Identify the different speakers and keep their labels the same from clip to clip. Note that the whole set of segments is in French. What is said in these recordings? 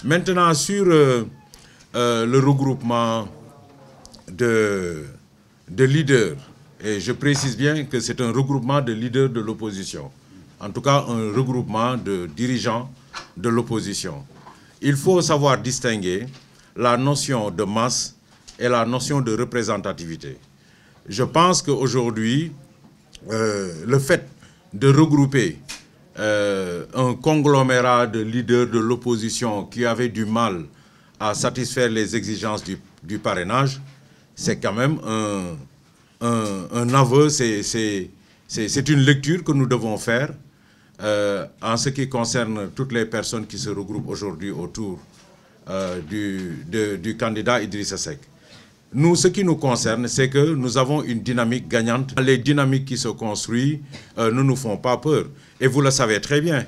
Speaker 1: Maintenant, sur le regroupement de leaders, et je précise bien que c'est un regroupement de leaders de l'opposition, en tout cas un regroupement de dirigeants de l'opposition. Il faut savoir distinguer la notion de masse et la notion de représentativité. Je pense qu'aujourd'hui, le fait de regrouper un conglomérat de leaders de l'opposition qui avaient du mal à satisfaire les exigences du parrainage, c'est quand même un aveu, c'est une lecture que nous devons faire en ce qui concerne toutes les personnes qui se regroupent aujourd'hui autour du candidat Idrissa Seck. Nous, ce qui nous concerne, c'est que nous avons une dynamique gagnante. Les dynamiques qui se construisent ne nous font pas peur. Et vous le savez très bien.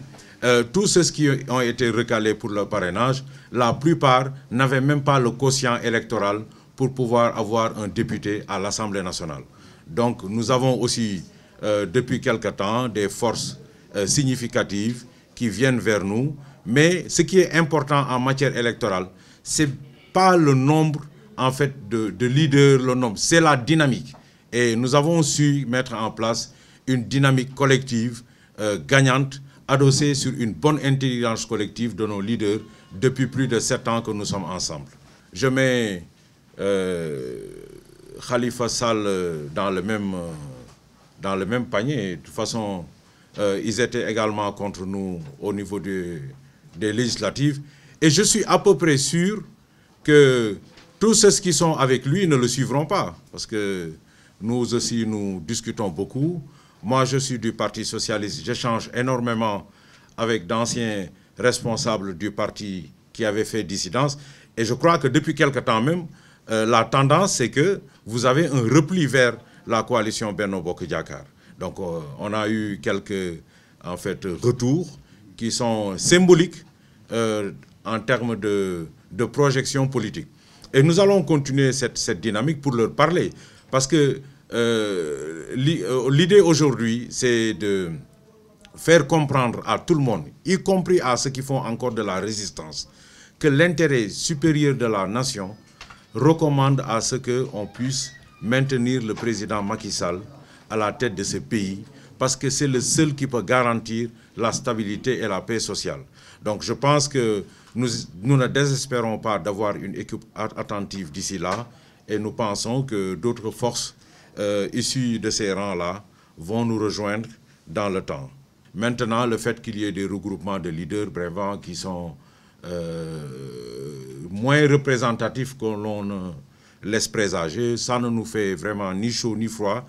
Speaker 1: Tous ceux qui ont été recalés pour le parrainage, la plupart n'avaient même pas le quotient électoral pour pouvoir avoir un député à l'Assemblée nationale. Donc nous avons aussi, depuis quelque temps, des forces significatives qui viennent vers nous. Mais ce qui est important en matière électorale, ce n'est pas le nombre en fait de leaders, le nombre, c'est la dynamique. Et nous avons su mettre en place une dynamique collective gagnante, adossée sur une bonne intelligence collective de nos leaders depuis plus de 7 ans que nous sommes ensemble. Je mets Khalifa Sall dans le même panier. De toute façon, ils étaient également contre nous au niveau des législatives. Et je suis à peu près sûr que tous ceux qui sont avec lui ne le suivront pas. Parce que nous aussi, nous discutons beaucoup. Moi, je suis du Parti socialiste. J'échange énormément avec d'anciens responsables du parti qui avaient fait dissidence. Et je crois que depuis quelque temps même, la tendance, c'est que vous avez un repli vers la coalition Benno Bokk Yakaar. Donc, on a eu quelques retours qui sont symboliques en termes de projection politique. Et nous allons continuer cette dynamique pour leur parler. Parce que l'idée aujourd'hui, c'est de faire comprendre à tout le monde, y compris à ceux qui font encore de la résistance, que l'intérêt supérieur de la nation recommande à ce qu'on puisse maintenir le président Macky Sall à la tête de ce pays, parce que c'est le seul qui peut garantir la stabilité et la paix sociale. Donc je pense que nous ne désespérons pas d'avoir une équipe attentive d'ici là, et nous pensons que d'autres forces issues de ces rangs-là vont nous rejoindre dans le temps. Maintenant, le fait qu'il y ait des regroupements de leaders vraiment qui sont moins représentatifs que l'on laisse présager, ça ne nous fait vraiment ni chaud ni froid.